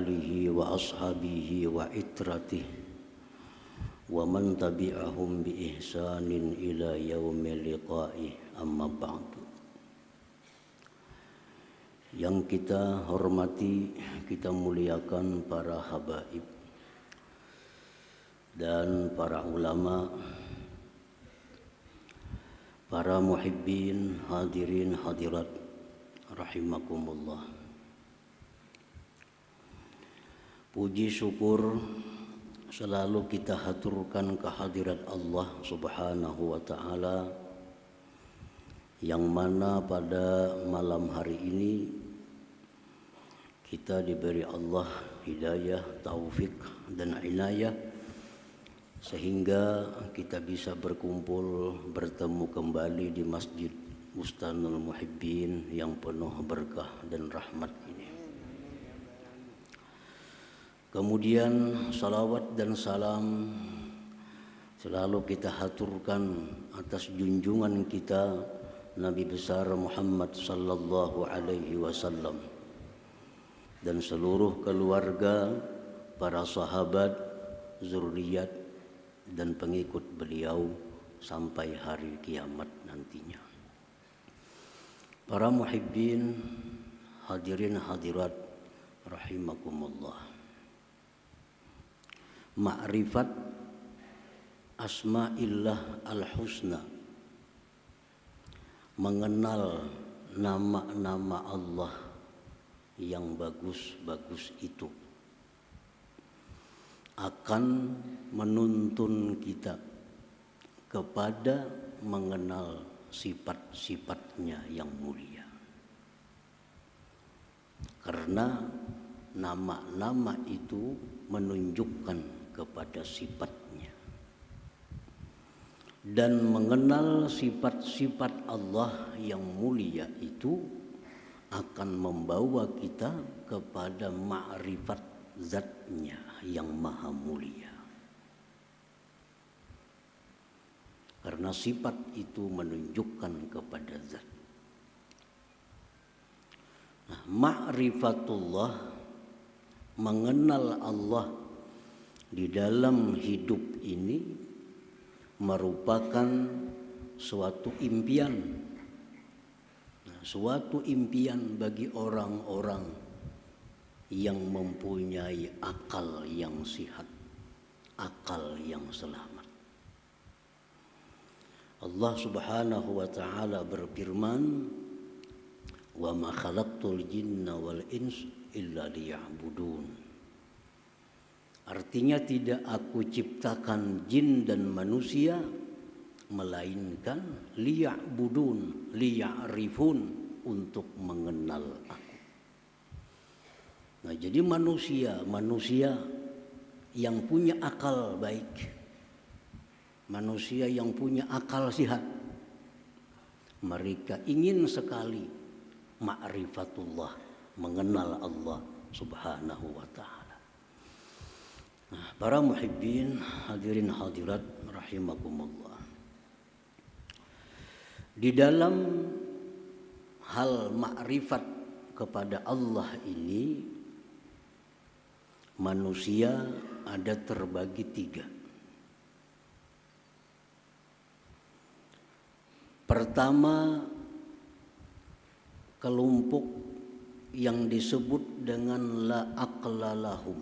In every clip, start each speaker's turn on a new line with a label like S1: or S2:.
S1: alihi wa ashabihi wa itratihi wa man tabi'ahum bi ihsanin ila yaumil liqa'i, amma ba'du. Yang kita hormati, kita muliakan para habaib dan para ulama, para muhibbin, hadirin hadirat rahimakumullah. Puji syukur selalu kita haturkan kehadirat Allah Subhanahu wa ta'ala, yang mana pada malam hari ini kita diberi Allah hidayah, taufik dan inayah sehingga kita bisa berkumpul, bertemu kembali di Masjid Bustanul Muhibbin yang penuh berkah dan rahmat ini. Kemudian salawat dan salam selalu kita haturkan atas junjungan kita Nabi besar Muhammad sallallahu alaihi wasallam dan seluruh keluarga, para sahabat, zuriat dan pengikut beliau sampai hari kiamat nantinya. Para muhibbin, hadirin hadirat rahimakumullah. Ma'rifat asma'illah al-husna, mengenal nama-nama Allah yang bagus-bagus itu akan menuntun kita kepada mengenal sifat-sifatnya yang mulia. Karena nama-nama itu menunjukkan kepada sifatnya, dan mengenal sifat-sifat Allah yang mulia itu akan membawa kita kepada ma'rifat zatnya yang maha mulia. Karena sifat itu menunjukkan kepada zat. Nah, ma'rifatullah, mengenal Allah di dalam hidup ini merupakan suatu impian. Nah, suatu impian bagi orang-orang yang mempunyai akal yang sihat, akal yang selamat. Allah Subhanahu wa ta'ala berfirman, "Wa ma khalaqtul jinna wal ins illa liya'budun." Artinya tidak aku ciptakan jin dan manusia melainkan liya'budun, liya'rifun, untuk mengenal aku. Nah, jadi manusia yang punya akal baik, manusia yang punya akal sehat, mereka ingin sekali ma'rifatullah, mengenal Allah Subhanahu wa ta'ala. Nah, para muhibbin, hadirin hadirat rahimakumullah. Di dalam hal makrifat kepada Allah ini, manusia ada terbagi tiga. Pertama, kelompok yang disebut dengan la aqla lahum,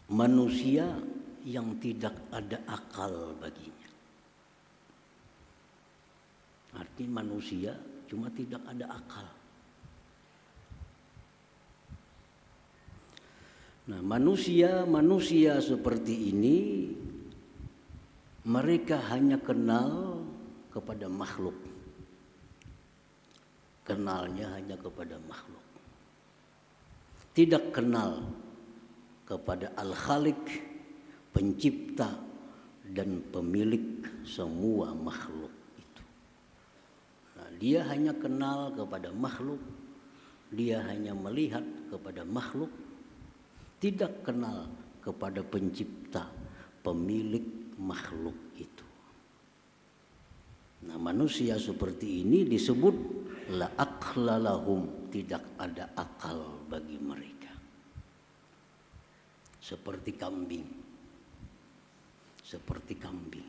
S1: manusia yang tidak ada akal baginya. Artinya manusia cuma tidak ada akal. Nah, manusia seperti ini mereka hanya kenal kepada makhluk. Kenalnya hanya kepada makhluk. Tidak kenal kepada Al-Khaliq, pencipta dan pemilik semua makhluk itu. Nah, dia hanya kenal kepada makhluk, dia hanya melihat kepada makhluk, tidak kenal kepada pencipta, pemilik makhluk itu. Nah, manusia seperti ini disebut la aqla lahum, tidak ada akal bagi mereka. seperti kambing. Seperti kambing.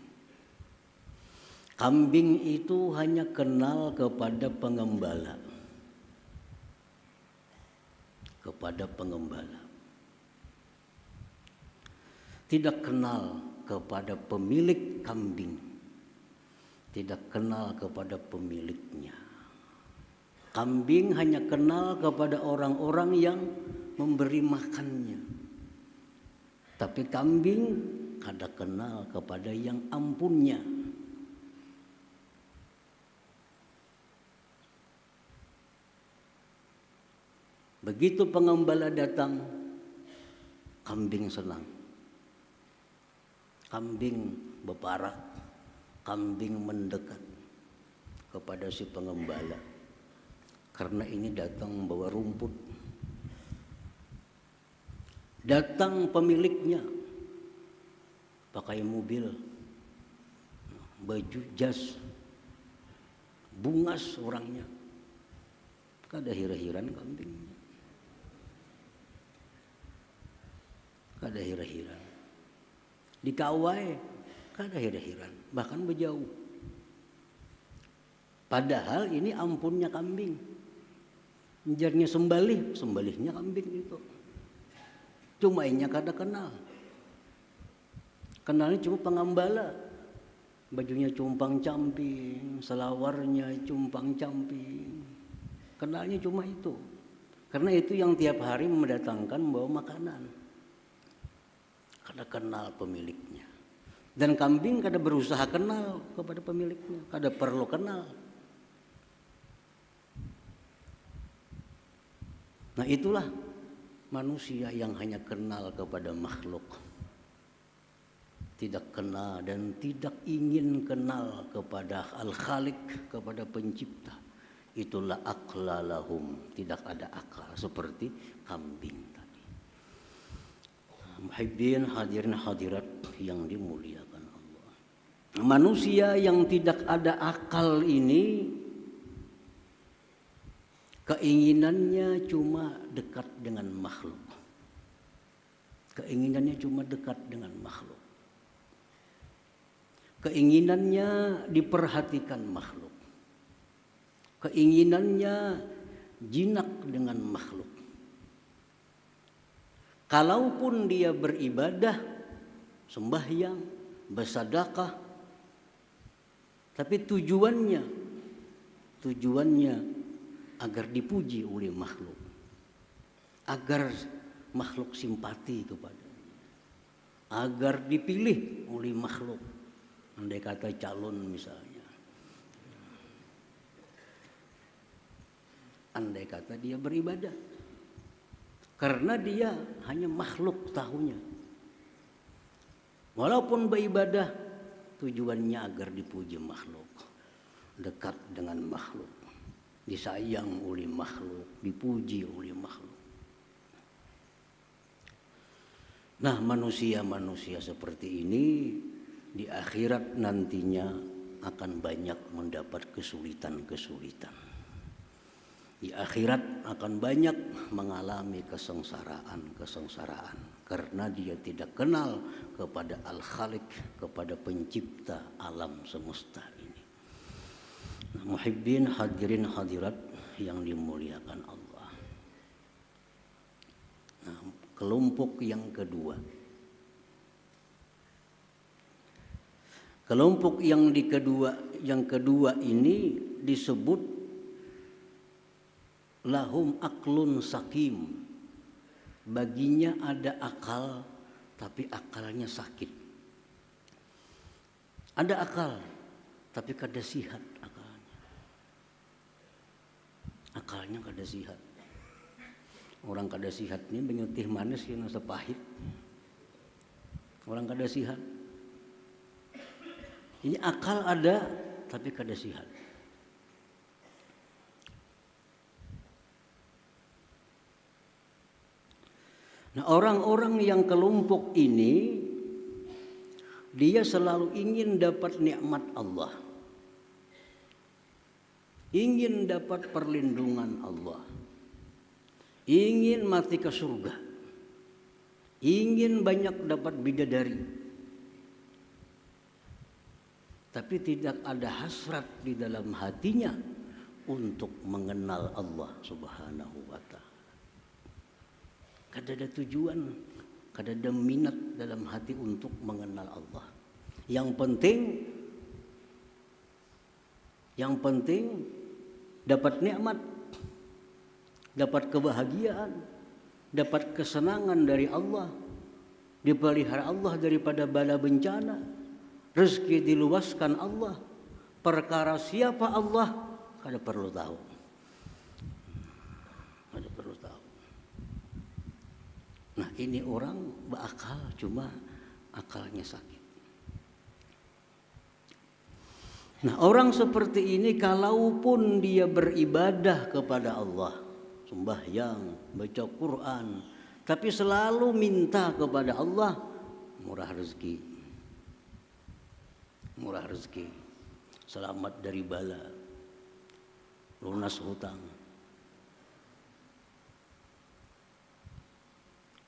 S1: Kambing itu hanya kenal kepada pengembala. Kepada pengembala. Tidak kenal kepada pemilik kambing. Tidak kenal kepada pemiliknya. Kambing hanya kenal kepada orang-orang yang memberi makannya. Tapi kambing kada kenal kepada yang ampunnya. Begitu pengembala datang, kambing senang. Kambing berparak, kambing mendekat kepada si pengembala. Karena ini datang membawa rumput. Datang pemiliknya, pakai mobil, baju jas, bungas orangnya. Kada hira-hiran kambingnya. Kada hira-hiran. Dikawai, kada hira-hiran. Bahkan berjauh. Padahal ini ampunnya kambing. Njarnya sembalihnya kambing itu. Cuma inya kada kenal. Kenalnya cuma pengembala. Bajunya cumpang-camping, selawarnya cumpang-camping. Kenalnya cuma itu. Karena itu yang tiap hari mendatangkan membawa makanan. Kada kenal pemiliknya. Dan kambing kada berusaha kenal kepada pemiliknya. Kada perlu kenal. Nah itulah manusia yang hanya kenal kepada makhluk. Tidak kenal dan tidak ingin kenal kepada Al-Khaliq, kepada pencipta. Itulah aqlalahum, tidak ada akal seperti kambing tadi. Muhibbin hadirin hadirat yang dimuliakan Allah. Manusia yang tidak ada akal ini keinginannya cuma dekat dengan makhluk. Keinginannya cuma dekat dengan makhluk. Keinginannya diperhatikan makhluk. Keinginannya jinak dengan makhluk. Kalaupun dia beribadah, sembahyang, bersedekah, tapi tujuannya agar dipuji oleh makhluk, agar makhluk simpati kepadanya, agar dipilih oleh makhluk. Andai kata calon misalnya, andai kata dia beribadah, karena dia hanya makhluk tahunya. Walaupun beribadah, tujuannya agar dipuji makhluk, dekat dengan makhluk, disayang oleh makhluk, dipuji oleh makhluk. Nah, manusia-manusia seperti ini di akhirat nantinya akan banyak mendapat kesulitan-kesulitan. Di akhirat akan banyak mengalami kesengsaraan karena dia tidak kenal kepada Al-Khaliq, kepada pencipta alam semesta ini. Nah, muhibbin hadirin hadirat yang dimuliakan Allah. Nah, kelompok yang kedua. Kelompok yang kedua ini disebut lahum aklun sakim. Baginya ada akal tapi akalnya sakit. Ada akal tapi kada sihat akalnya. Akalnya kada sihat. Orang kada sihat ini menyutih manis yang sepahit. Orang kada sihat. Ini akal ada tapi kada sihat. Nah, orang-orang yang kelompok ini dia selalu ingin dapat nikmat Allah. Ingin dapat perlindungan Allah. Ingin mati ke surga. ingin banyak dapat bidadari, tapi tidak ada hasrat di dalam hatinya untuk mengenal Allah Subhanahu wa Ta'ala. Kada ada tujuan, kada ada minat dalam hati untuk mengenal Allah. Yang penting dapat nikmat, dapat kebahagiaan, dapat kesenangan dari Allah, dipelihara Allah daripada bala bencana, rezeki diluaskan Allah. Perkara siapa Allah kada perlu tahu. Kada perlu tahu. Nah, ini orang berakal, cuma akalnya sakit. Nah, orang seperti ini kalaupun dia beribadah kepada Allah, sembahyang, baca Quran, tapi selalu minta kepada Allah, murah rezeki, selamat dari bala, lunas hutang,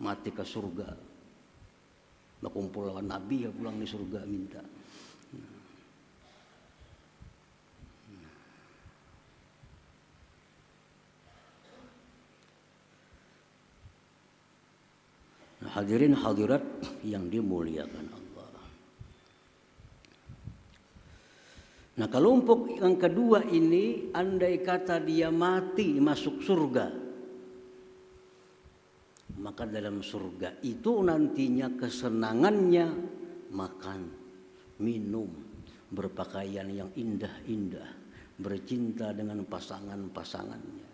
S1: mati ke surga, berkumpul lawan Nabi ya pulang di surga minta. Hadirin hadirat yang dimuliakan Allah. Nah, kelompok yang kedua ini, andai kata dia mati masuk surga, maka dalam surga itu nantinya kesenangannya makan, minum, berpakaian yang indah-indah, bercinta dengan pasangan-pasangannya.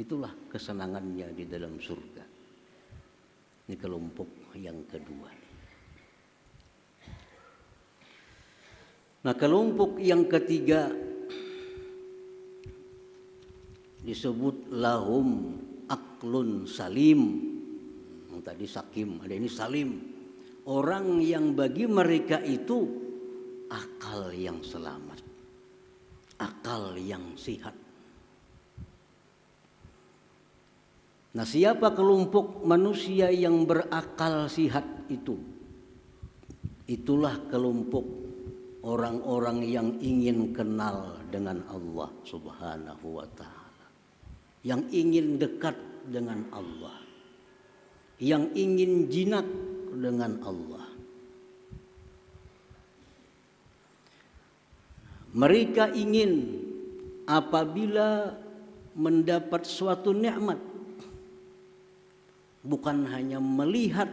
S1: Itulah kesenangannya di dalam surga. Ini kelompok yang kedua. Nah, kelompok yang ketiga disebut lahum aklun salim. Yang tadi sakim, ada ini salim. Orang yang bagi mereka itu akal yang selamat, akal yang sehat. Nah, siapa kelompok manusia yang berakal sihat itu? Itulah kelompok orang-orang yang ingin kenal dengan Allah Subhanahu wa Ta'ala, yang ingin dekat dengan Allah, yang ingin jinak dengan Allah. Mereka ingin apabila mendapat suatu nikmat, bukan hanya melihat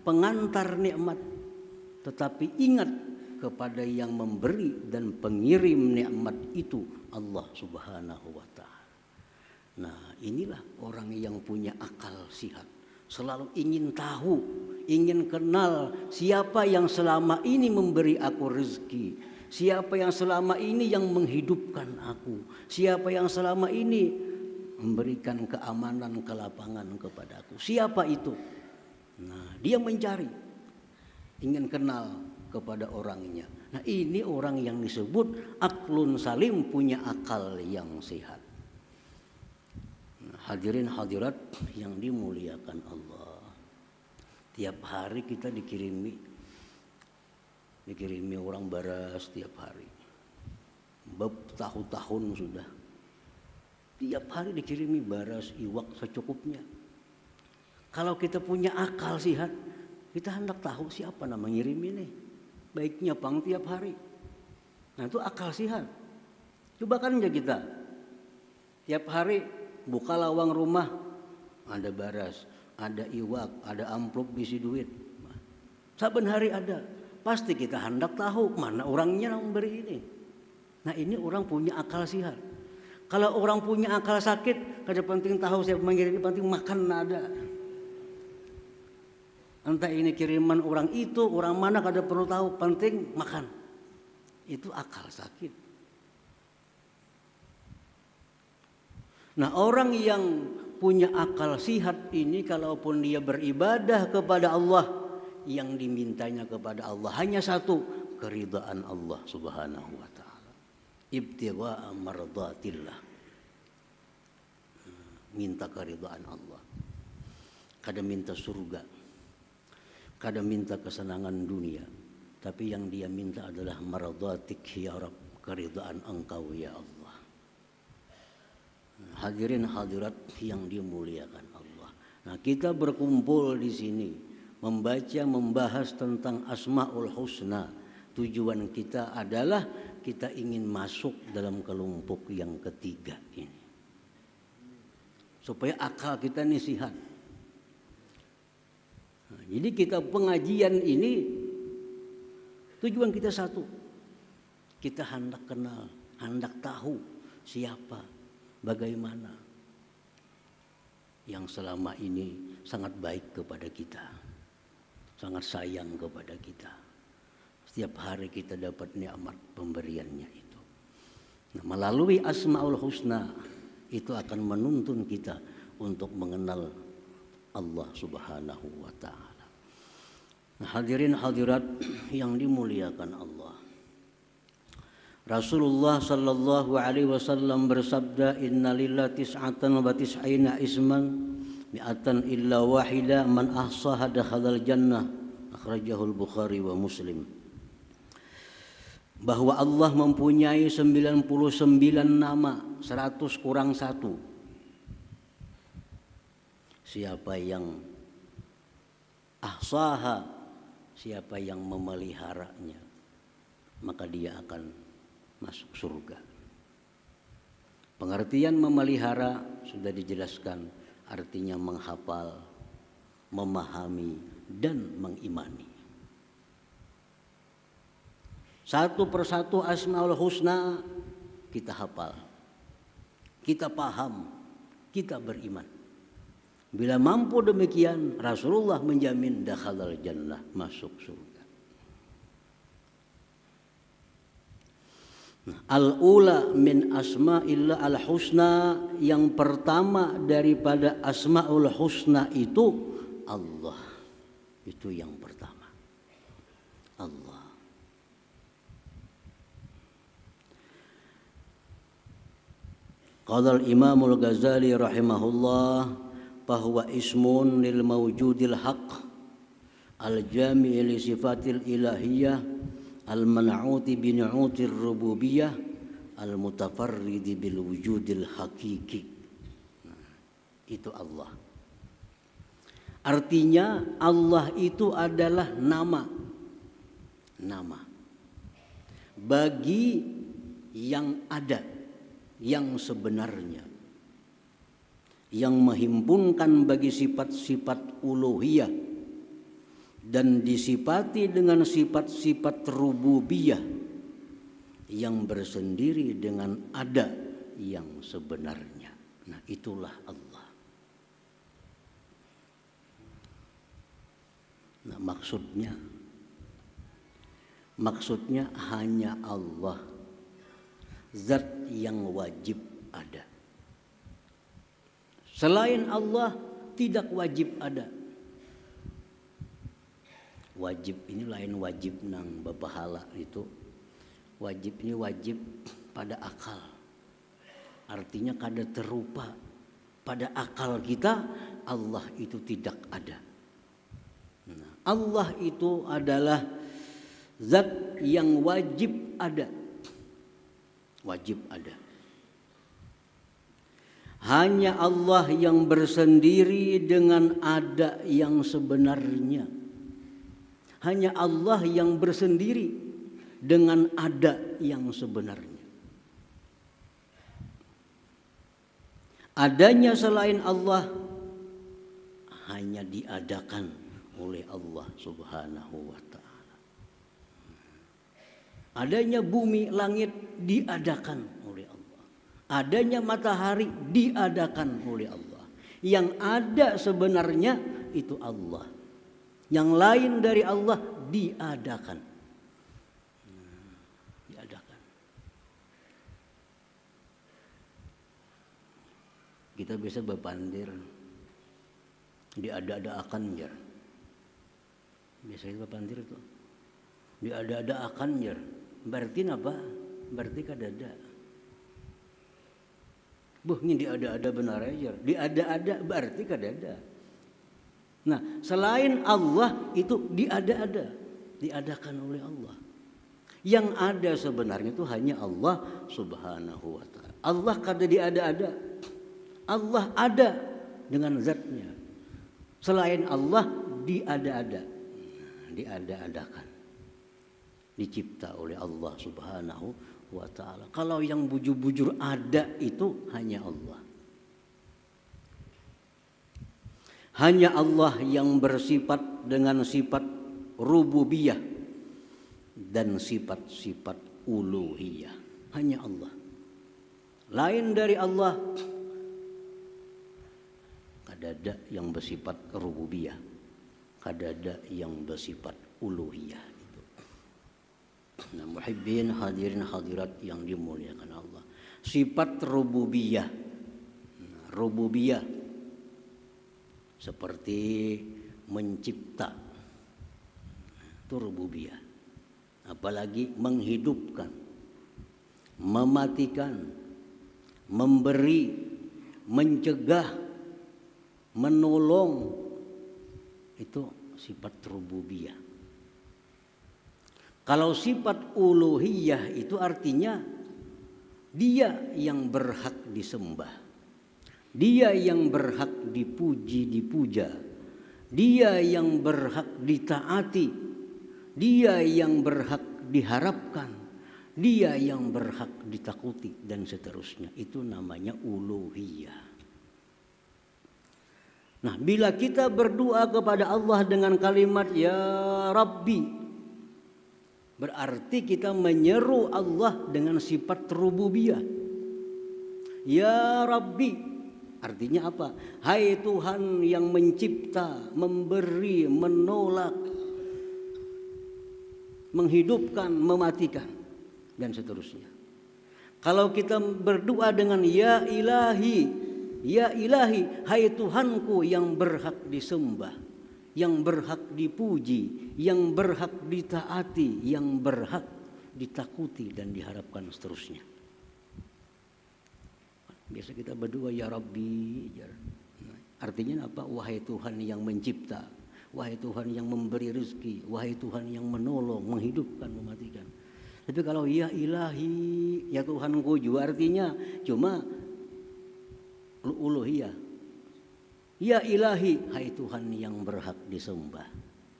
S1: pengantar nikmat, tetapi ingat kepada yang memberi dan pengirim nikmat itu, Allah Subhanahu wa Ta'ala. Nah, inilah orang yang punya akal sihat, selalu ingin tahu, ingin kenal siapa yang selama ini memberi aku rezeki, siapa yang selama ini yang menghidupkan aku, siapa yang selama ini memberikan keamanan, kelapangan kepada aku. Siapa itu? Nah, dia mencari, ingin kenal kepada orangnya. Nah, ini orang yang disebut aklun salim, punya akal yang sehat. Nah, hadirin hadirat yang dimuliakan Allah. Tiap hari kita dikirimi orang baras tiap hari. Bertahun-tahun sudah. Tiap hari dikirimi baras, iwak secukupnya. Kalau kita punya akal sehat, kita hendak tahu siapa nama ngirim ini. Baiknya pang tiap hari. Nah, itu akal sehat. Coba kan aja kita. Tiap hari buka lawang rumah, ada baras, ada iwak, ada amplop bisi duit. Saben hari ada. Pasti kita hendak tahu mana orangnya yang memberi ini. Nah, ini orang punya akal sehat. Kalau orang punya akal sakit, kada penting tahu siapa mengirim, penting makan ada. Entah ini kiriman orang itu, orang mana kada perlu tahu, penting makan. Itu akal sakit. Nah, orang yang punya akal sihat ini, kalaupun dia beribadah kepada Allah, yang dimintanya kepada Allah hanya satu, keridhaan Allah Subhanahu wa Ta'ala. Ibtigha'a mardatillah, minta keridhaan Allah, kada minta surga, kada minta kesenangan dunia, tapi yang dia minta adalah maradatik ya Rabb, keridhaan Engkau ya Allah. Hadirin hadirat yang dimuliakan Allah. Nah, kita berkumpul di sini membaca, membahas tentang Asmaul Husna. Tujuan kita adalah kita ingin masuk dalam kelompok yang ketiga ini, supaya akal kita ini sihat. Nah, jadi kita pengajian ini tujuan kita satu, kita hendak kenal, hendak tahu siapa, bagaimana yang selama ini sangat baik kepada kita, sangat sayang kepada kita. Setiap hari kita dapat nikmat pemberiannya itu. Nah, melalui Asmaul Husna itu akan menuntun kita untuk mengenal Allah Subhanahu wa taala. Nah, hadirin hadirat yang dimuliakan Allah. Rasulullah sallallahu alaihi wasallam bersabda, innalillahi tis'atan wa tis'ina isman mi'atan illa wahida man ahsaha dakhalal jannah. Akhrajahul Bukhari wa Muslim. Bahwa Allah mempunyai 99 nama, 100 kurang 1. Siapa yang ahsaha, siapa yang memeliharanya, maka dia akan masuk surga. Pengertian memelihara sudah dijelaskan, artinya menghafal, memahami, dan mengimani. Satu persatu Asmaul Husna kita hafal, kita paham, kita beriman. Bila mampu demikian, Rasulullah menjamin dakhalal jannah, masuk surga. Al-ula min asma'illah al-husna, yang pertama daripada Asmaul Husna itu Allah. Itu yang pertama, Allah. Qala al-Imam al-Ghazali rahimahullah, bahwa ismun lil mawjudil haqq al-jami' li sifatil ilahiyah al-man'uti bi nu'utir rububiyah al-mutafarridi bil wujudil hakiki. Itu Allah. Artinya Allah itu adalah nama bagi yang ada, yang sebenarnya, yang menghimpunkan bagi sifat-sifat uluhiyah dan disifati dengan sifat-sifat rububiyah yang bersendiri dengan ada yang sebenarnya. Nah, itulah Allah. Nah, maksudnya hanya Allah, zat yang wajib ada. Selain Allah tidak wajib ada. Wajib ini lain wajib nang bapahala itu. Wajib ini wajib pada akal. Artinya kada terupa pada akal kita, Allah itu tidak ada. Nah, Allah itu adalah zat yang wajib ada. Wajib ada. Hanya Allah yang bersendiri dengan ada yang sebenarnya. Hanya Allah yang bersendiri dengan ada yang sebenarnya. Adanya selain Allah hanya diadakan oleh Allah Subhanahu wa ta'ala. Adanya bumi, langit diadakan oleh Allah. Adanya matahari diadakan oleh Allah. Yang ada sebenarnya itu Allah. Yang lain dari Allah diadakan. Diadakan. Kita bisa berpandir. Diada-adakan ya. Biasanya berpandir itu. Diada-adakan ya. Berarti apa? Berarti kadada. Ini diada-ada benar aja. Diada-ada berarti kadada. Nah, selain Allah itu diadakan oleh Allah. Yang ada sebenarnya itu hanya Allah Subhanahu wa taala. Allah kada diada-ada. Allah ada dengan zatnya. Selain Allah diada-ada. Diada-adakan. Dicipta oleh Allah Subhanahu wa taala. Kalau yang bujur-bujur ada itu hanya Allah. Hanya Allah yang bersifat dengan sifat rububiyah dan sifat-sifat uluhiyah. Hanya Allah. Lain dari Allah kadada yang bersifat rububiyah, kadada yang bersifat uluhiyah itu. Nah, muhibbin hadirin hadirat yang dimuliakan Allah. Sifat rububiyah. Rububiyah seperti mencipta, itu rububiyah. Apalagi menghidupkan, mematikan, memberi, mencegah, menolong, itu sifat rububiyah. Kalau sifat uluhiyah itu artinya dia yang berhak disembah. Dia yang berhak dipuji, dipuja. Dia yang berhak ditaati. Dia yang berhak diharapkan. Dia yang berhak ditakuti dan seterusnya. Itu namanya uluhiyah. Nah, bila kita berdoa kepada Allah dengan kalimat Ya Rabbi, berarti kita menyeru Allah dengan sifat rububiyah. Ya Rabbi, artinya apa? Hai Tuhan yang mencipta, memberi, menolak, menghidupkan, mematikan, dan seterusnya. Kalau kita berdoa dengan Ya Ilahi, Ya Ilahi, hai Tuhanku yang berhak disembah, yang berhak dipuji, yang berhak ditaati, yang berhak ditakuti dan diharapkan seterusnya. Biasa kita berdoa Ya Rabbi, artinya apa? Wahai Tuhan yang mencipta, wahai Tuhan yang memberi rezeki, wahai Tuhan yang menolong, menghidupkan, mematikan. Tapi kalau Ya Ilahi, ya Tuhanku juga artinya cuma uluhiyah. Ya Ilahi, hai Tuhan yang berhak disembah.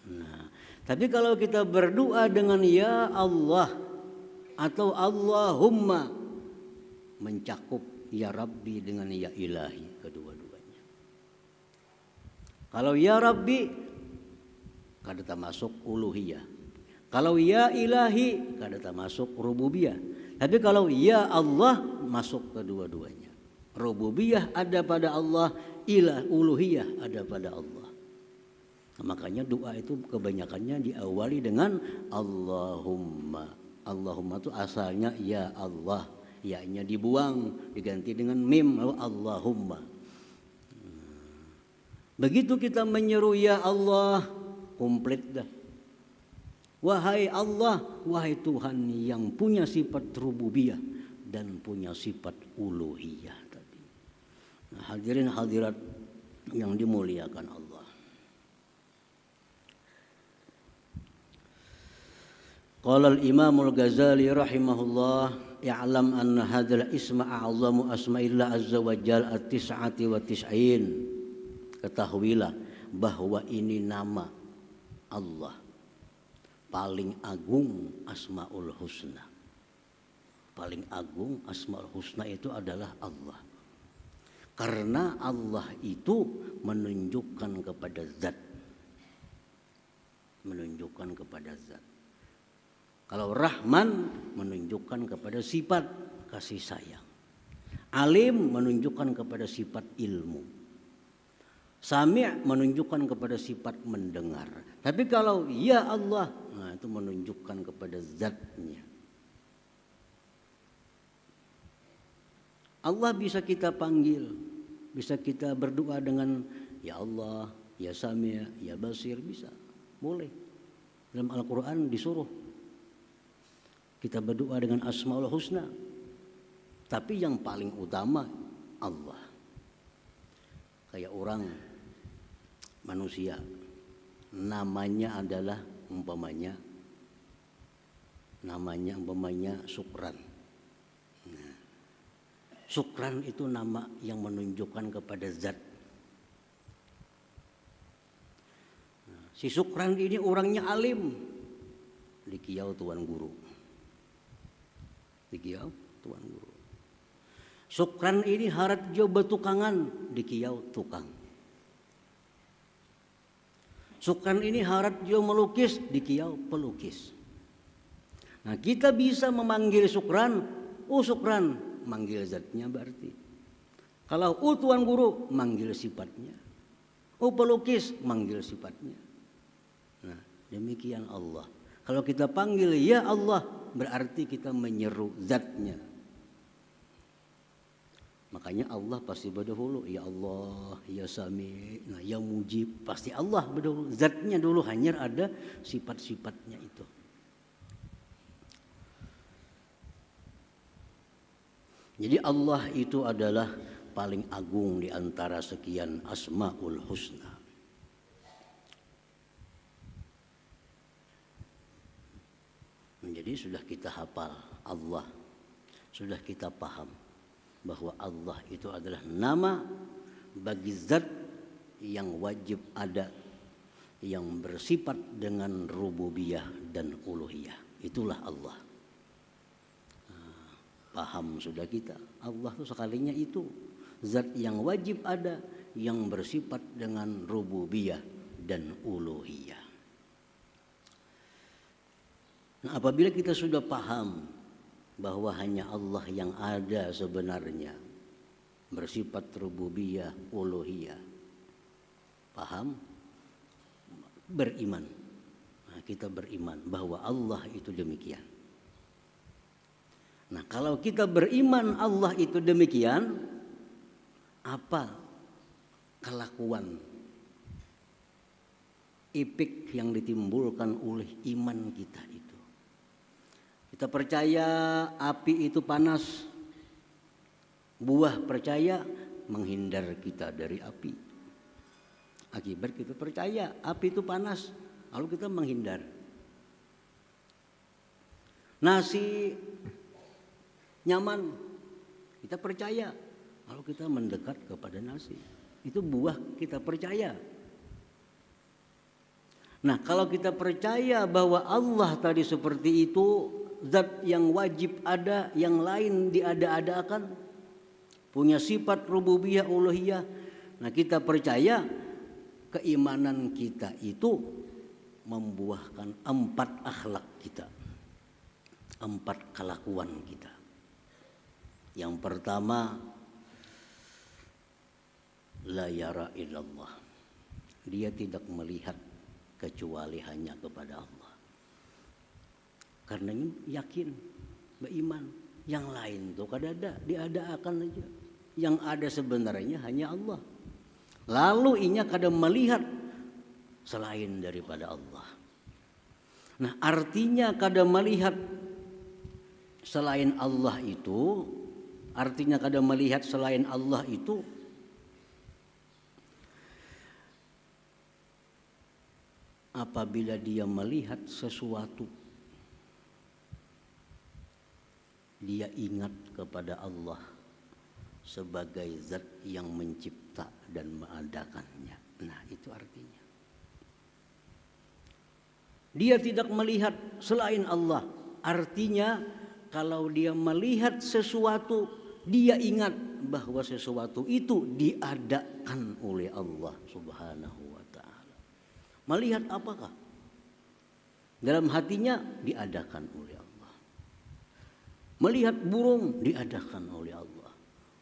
S1: Nah, tapi kalau kita berdoa dengan Ya Allah atau Allahumma, mencakup Ya Rabbi dengan Ya Ilahi kedua-duanya. Kalau Ya Rabbi kada termasuk uluhiyah. Kalau Ya Ilahi kada termasuk rububiyah. Tapi kalau Ya Allah masuk kedua-duanya. Rububiyah ada pada Allah, uluhiyah ada pada Allah. Nah, makanya doa itu kebanyakannya diawali dengan Allahumma. Allahumma itu asalnya Ya Allah. Ya-nya dibuang, diganti dengan mim, lalu Allahumma. Begitu kita menyeru Ya Allah, komplit dah. Wahai Allah, wahai Tuhan yang punya sifat rububiyah dan punya sifat uluhiyah tadi. Nah, hadirin hadirat yang dimuliakan Allah. Qala al-Imam al-Ghazali rahimahullah, i'lam anna hadzal isma a'zamu asma'illah azza wa jalla at-tis'ati wa tis'in. Ketahuilah bahwa ini nama Allah paling agung Asmaul Husna. Paling agung Asmaul Husna itu adalah Allah. Karena Allah itu menunjukkan kepada zat. Menunjukkan kepada zat. Kalau Rahman menunjukkan kepada sifat kasih sayang. Alim menunjukkan kepada sifat ilmu. Sami' menunjukkan kepada sifat mendengar. Tapi kalau Ya Allah, nah itu menunjukkan kepada zatnya. Allah bisa kita panggil, bisa kita berdoa dengan Ya Allah, Ya Sami', Ya Basir, bisa. Boleh. Dalam Al-Quran disuruh kita berdoa dengan Asmaul Husna. Tapi yang paling utama Allah. Kayak orang manusia. Namanya adalah umpamanya Syukran. Nah, Syukran itu nama yang menunjukkan kepada zat. Nah, si Syukran ini orangnya alim. Dikiau tuan guru. Dikiau tuan guru. Syukran ini harat jo betukangan, dikiau tukang. Syukran ini harat jo melukis, dikiau pelukis. Nah, kita bisa memanggil Syukran, Syukran, manggil zatnya berarti. Kalau tuan guru, manggil sifatnya. Pelukis, manggil sifatnya. Nah, demikian Allah. Kalau kita panggil ya Allah, berarti kita menyeru zatnya. Makanya Allah pasti berdahulu, ya Allah, ya Sami, nah, ya Mujib, pasti Allah berdahulu. Zatnya dulu, hanya ada sifat-sifatnya itu. Jadi Allah itu adalah paling agung di antara sekian Asmaul Husna. Jadi sudah kita hafal Allah, sudah kita paham bahwa Allah itu adalah nama bagi zat yang wajib ada, yang bersifat dengan rububiyah dan uluhiyah. Itulah Allah. Paham sudah kita, Allah itu sekalinya itu zat yang wajib ada, yang bersifat dengan rububiyah dan uluhiyah. Nah, apabila kita sudah paham bahwa hanya Allah yang ada sebenarnya, bersifat rububiyah, uluhiyah, paham, beriman. Nah, kita beriman bahwa Allah itu demikian. Nah, kalau kita beriman Allah itu demikian, apa kelakuan ipik yang ditimbulkan oleh iman kita itu? Kita percaya api itu panas, buah percaya menghindar kita dari api. Akibat kita percaya api itu panas, lalu kita menghindar. Nasi nyaman, kita percaya, lalu kita mendekat kepada nasi. Itu buah kita percaya. Nah, kalau kita percaya bahwa Allah tadi seperti itu, zat yang wajib ada, yang lain diada-adakan, punya sifat rububiyah uluhiyah. Nah, kita percaya keimanan kita itu membuahkan 4 akhlak kita, 4 kelakuan kita. Yang pertama, la yara illallah. Dia tidak melihat kecuali hanya kepada Allah. Karena yakin, beriman, yang lain tuh kadada diada-akan aja. Yang ada sebenarnya hanya Allah. Lalu inya kada melihat selain daripada Allah. Nah, artinya kada melihat selain Allah itu, artinya kada melihat selain Allah itu apabila dia melihat sesuatu, dia ingat kepada Allah sebagai zat yang mencipta dan mengadakannya. Nah, itu artinya. Dia tidak melihat selain Allah. Artinya kalau dia melihat sesuatu, dia ingat bahwa sesuatu itu diadakan oleh Allah Subhanahu wa ta'ala. Melihat apakah? Dalam hatinya diadakan oleh Allah. Melihat burung diadakan oleh Allah.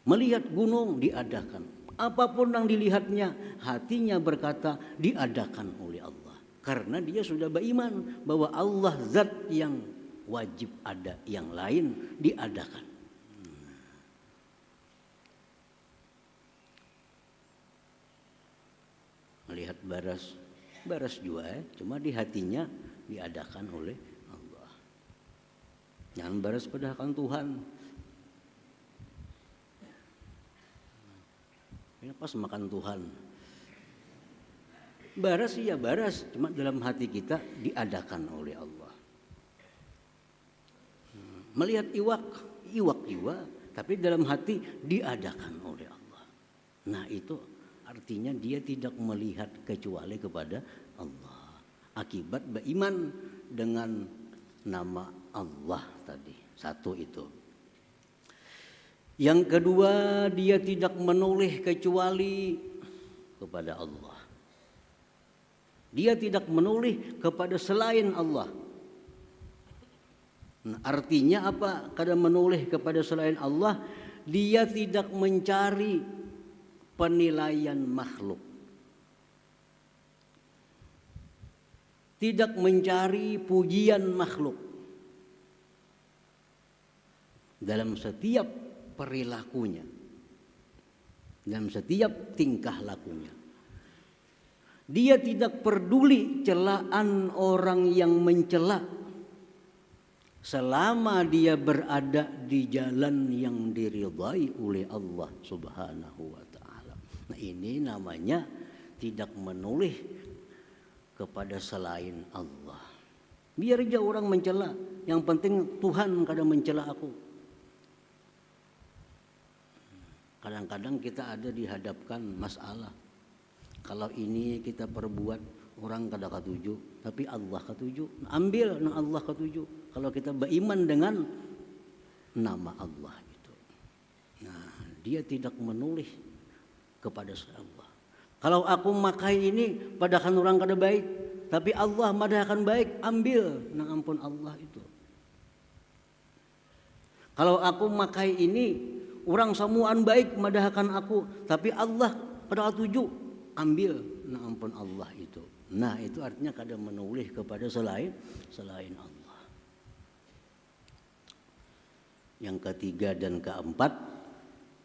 S1: Melihat gunung diadakan. Apapun yang dilihatnya, hatinya berkata diadakan oleh Allah. Karena dia sudah beriman bahwa Allah zat yang wajib ada, yang lain diadakan. Melihat baras juga, cuma di hatinya diadakan oleh Allah. Jangan baras padahal Tuhan. Ini pas makan Tuhan. Baras iya baras, cuma dalam hati kita diadakan oleh Allah. Melihat iwak juga, tapi dalam hati diadakan oleh Allah. Nah itu artinya dia tidak melihat kecuali kepada Allah. Akibat beriman dengan nama Allah tadi. Satu itu. Yang kedua, dia tidak menoleh kecuali kepada Allah. Dia tidak menoleh kepada selain Allah. Nah, artinya apa? Kadang menoleh kepada selain Allah, dia tidak mencari penilaian makhluk. Tidak mencari pujian makhluk. Dalam setiap perilakunya. Dalam setiap tingkah lakunya. Dia tidak peduli celaan orang yang mencela selama dia berada di jalan yang diridhai oleh Allah Subhanahu wa taala. Nah, ini namanya tidak menoleh kepada selain Allah. Biar aja orang mencela, yang penting Tuhan kadang mencela aku. Kadang-kadang kita ada dihadapkan masalah. Kalau ini kita perbuat orang kada ketuju, tapi Allah ketuju. Ambil nang Allah ketuju. Kalau kita beriman dengan nama Allah itu. Nah, dia tidak menoleh kepada Allah. Kalau aku makai ini padahal orang kada baik, tapi Allah madahkan baik, ambil nang ampun Allah itu. Kalau aku makai ini orang samuan baik madahkan aku, tapi Allah kada ketuju, ambil nang ampun Allah itu. Nah, itu artinya kadang menoleh kepada selain Allah. Yang ketiga dan keempat,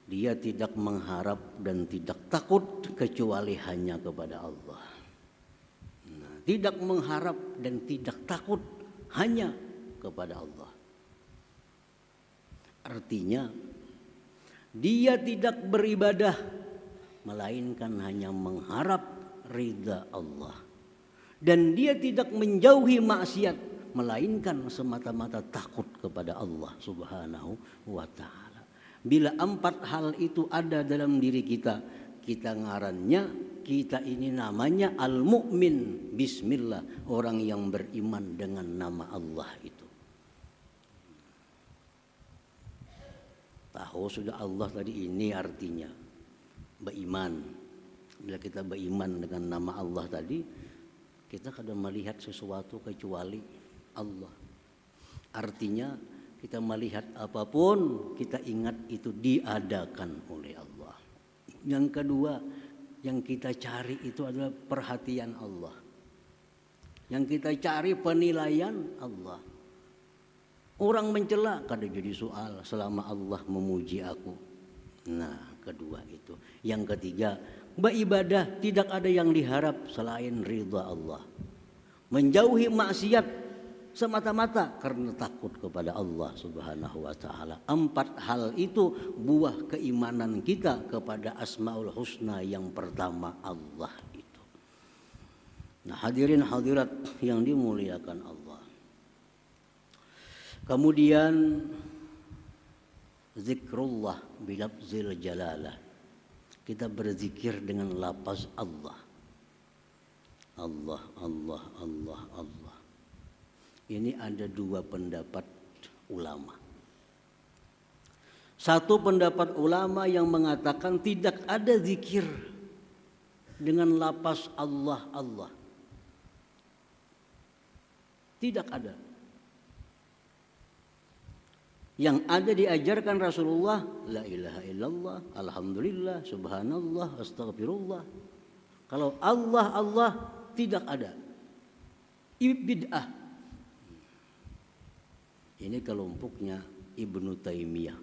S1: dia tidak mengharap dan tidak takut kecuali hanya kepada Allah. Nah, tidak mengharap dan tidak takut hanya kepada Allah. Artinya dia tidak beribadah melainkan hanya mengharap ridha Allah. Dan dia tidak menjauhi maksiat melainkan semata-mata takut kepada Allah Subhanahu wa taala. Bila 4 hal itu ada dalam diri kita, kita ngarannya, kita ini namanya al-mu'min. Bismillah, orang yang beriman dengan nama Allah itu. Tahu sudah Allah tadi, ini artinya beriman. Bila kita beriman dengan nama Allah tadi, kita kadang melihat sesuatu kecuali Allah. Artinya kita melihat apapun, kita ingat itu diadakan oleh Allah. Yang kedua, yang kita cari itu adalah perhatian Allah. Yang kita cari penilaian Allah. Orang mencela kada jadi soal selama Allah memuji aku. Nah, kedua itu. Yang ketiga, beribadah tidak ada yang diharap selain ridha Allah. Menjauhi maksiat semata-mata karena takut kepada Allah Subhanahu wa taala. 4 hal itu buah keimanan kita kepada Asmaul Husna yang pertama, Allah itu. Nah, hadirin hadirat yang dimuliakan Allah. Kemudian zikrullah bilafzil jalalah. Kita berzikir dengan lafaz Allah. Allah, Allah, Allah, Allah. Ini ada 2 pendapat ulama. Satu pendapat ulama yang mengatakan tidak ada zikir dengan lafaz Allah, Allah. Tidak ada. Yang ada diajarkan Rasulullah, la ilaha illallah, alhamdulillah, subhanallah, astagfirullah. Kalau Allah, Allah tidak ada. Bid'ah. Ini kelompoknya Ibnu Taimiyah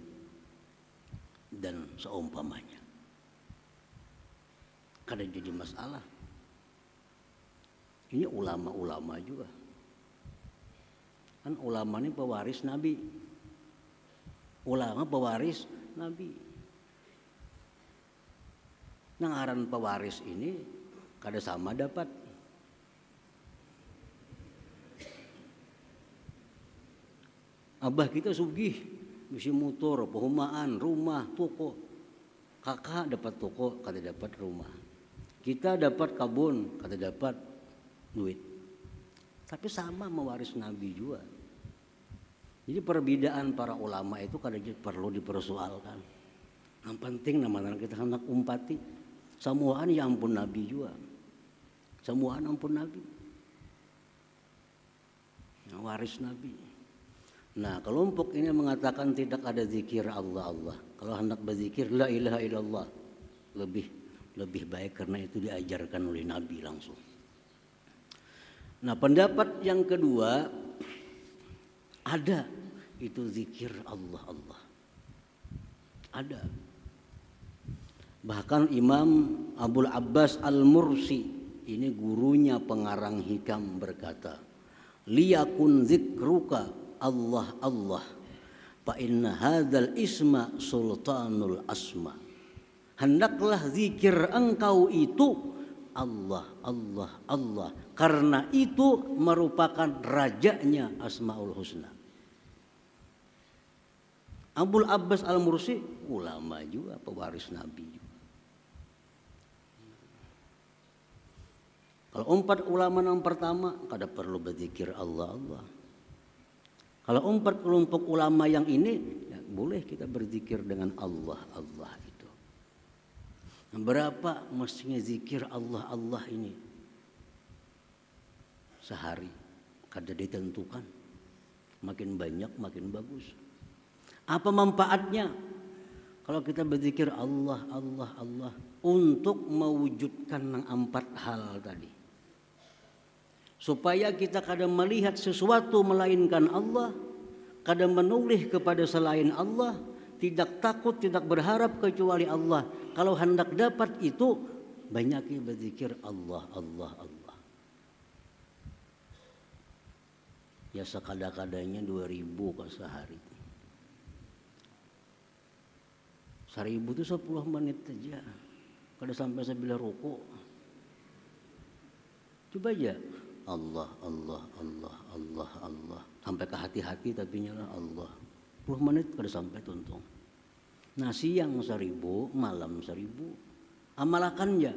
S1: dan seumpamanya. Kada jadi masalah. Ini ulama-ulama juga. Kan ulama ini pewaris Nabi. Ulama pewaris Nabi. Nah, aran pewaris ini kada sama dapat. Abah kita sugih, misi motor, perumahan, rumah, toko. Kakak dapat toko, kata dapat rumah. Kita dapat kabun, kata dapat duit. Tapi sama mewaris Nabi juga. Jadi perbedaan para ulama itu kadang perlu dipersoalkan. Yang penting nama kita hendak umpati. Samuaan ya ampun Nabi juga. Samuaan ampun Nabi. Waris Nabi. Nah, kelompok ini mengatakan tidak ada zikir Allah. Kalau hendak berzikir la ilaha illallah. Lebih baik karena itu diajarkan oleh Nabi langsung. Nah, pendapat yang kedua, ada itu zikir Allah. Ada. Bahkan Imam Abul Abbas Al-Mursi, ini gurunya pengarang hikam, berkata, liyakun zikruka Allah fa inna hadzal isma sultanul asma. Hendaklah zikir engkau itu Allah karena itu merupakan rajanya Asmaul Husna. Abul Abbas Al-Mursi ulama juga, pewaris Nabi juga. Kalau 4 ulama yang pertama kada perlu berzikir Allah. Kalau 4 kelompok ulama yang ini ya, boleh kita berzikir dengan Allah itu. Berapa mestinya zikir Allah ini? Sehari kada ditentukan. Makin banyak makin bagus. Apa manfaatnya kalau kita berzikir Allah untuk mewujudkan 4 hal tadi? Supaya kita kadang melihat sesuatu melainkan Allah, kadang menoleh kepada selain Allah, tidak takut, tidak berharap kecuali Allah. Kalau hendak dapat itu, banyaknya berzikir Allah. Ya sekada-kadanya 2000 ke sehari. 1000 itu 10 menit saja. Kada sampai sebilah rukuk. Coba aja. Allah. Sampai ke hati-hati tapi nyala Allah. 10 menit kada sampai tuntung. Nah, siang 1000, malam 1000. Amalkan ya.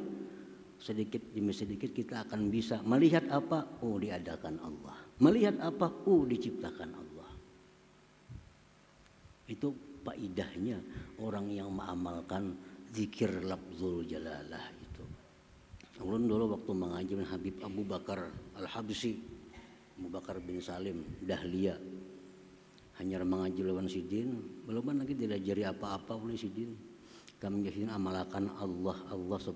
S1: Sedikit demi sedikit kita akan bisa melihat apa? Oh, diadakan Allah. Melihat apa? Oh, diciptakan Allah. Itu faedahnya orang yang mengamalkan zikir lafzul jalalah itu. Ulun dulu waktu mengaji dengan Habib Abu Bakar Al-Habsyi, Abu Bakar bin Salim Dahlia, hanya mengaji lawan sidin, belum lagi diajari apa-apa oleh sidin. Kami jadi amalkan Allah 10.000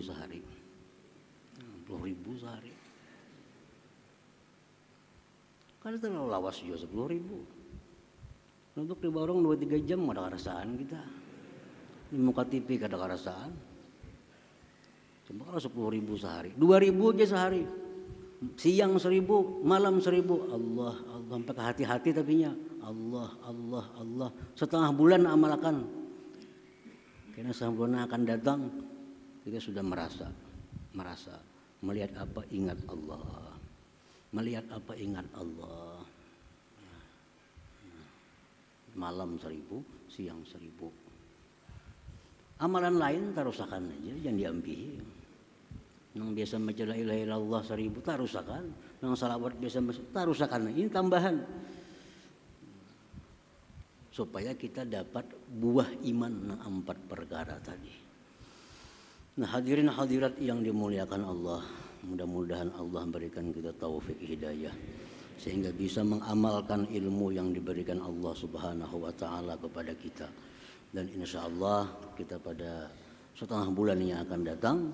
S1: sehari. 10.000 sehari. Kan terlalu lawas juga 10.000. Untuk di warung 2-3 jam ada kerasaan kita. Di muka TV ada kerasaan. Cuma kalau 10.000 sehari, 2.000 aja sehari. Siang 1.000, malam 1.000. Allah sampai ke hati-hati tapinya. Allah. Setengah bulan amalkan. Karena setengah bulan akan datang, kita sudah merasa melihat apa ingat Allah. Melihat apa ingat Allah. Malam 1.000, siang 1.000. Amalan lain tarusakan aja, jangan diambil. Yang biasa baca la ilaha illallah 1.000 tarusakan, yang salawat biasa tarusakan. Ini tambahan. Supaya kita dapat buah iman 4 perkara tadi. Nah, hadirin hadirat yang dimuliakan Allah, mudah-mudahan Allah berikan kita taufik hidayah sehingga bisa mengamalkan ilmu yang diberikan Allah Subhanahu wa taala kepada kita. Dan insyaallah kita pada setengah bulan yang akan datang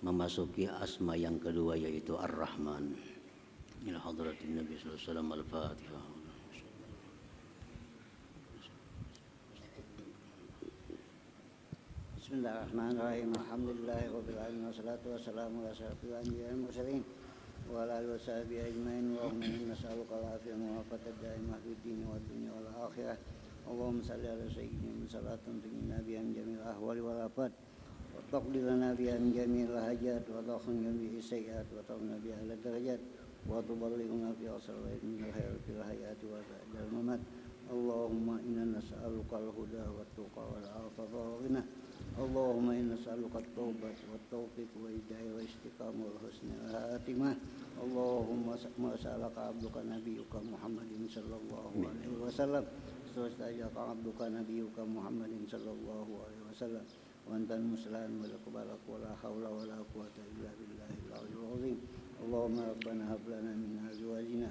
S1: memasuki asma yang kedua yaitu Ar-Rahman. Ila hadratin Nabi sallallahu alaihi wasallam al-Fatihah.
S2: Bismillahirrahmanirrahim. Alhamdulillahirabbil alamin wassalatu wassalamu ala asyrofil anbiya'i wal mursalin wa ala alihi washabihi ajmain. Allahumma inni nas'aluka al-afiyah wa al-afata daimah fid din wad dunya wal akhirah. Allahumma salli ala sayyidina salatan tunjina biha min jamil ahwali wal afat wa taqdi lana biha min jamil hajat wa takhun bihi sayyi'at wa tawna biha ala darajat wa tuballighuna fi asrari min al-hayati wal hayati wa ba'dal mamat اللهم إنا نسألك الهدى والتقى والعافية والغنى اللهم إنا نسألك التوبة والتوفيق والهداية والاستقامة والحسن الخاتمة اللهم ما سألك عبدك نبيك محمد صلى الله عليه وسلم واستجاب عبدك نبيك محمد صلى الله عليه وسلم وأنت المستعان والقبلك ولا حول ولا قوة إلا بالله العلي العظيم اللهم ربنا هب لنا من أزواجنا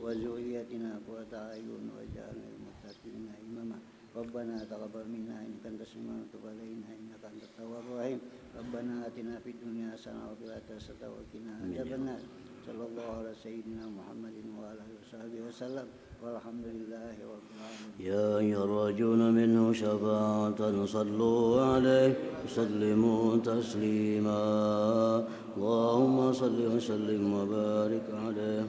S2: وذرياتنا قرة أعين واجعلنا للمتقين إماما ربنا تقبل منا إنك أنت السميع وتب علينا إنك أنت التواب الرحيم ربنا آتنا في الدنيا حسنة وفي الآخرة حسنة وقنا عذاب النار صلى الله على سيدنا محمد وعلى آله وصحبه وسلم والحمد لله رب العالمين.
S1: يا أيها الراجون منه شفاعة صلوا عليه وسلموا تسليما اللهم صل وسلم وبارك عليه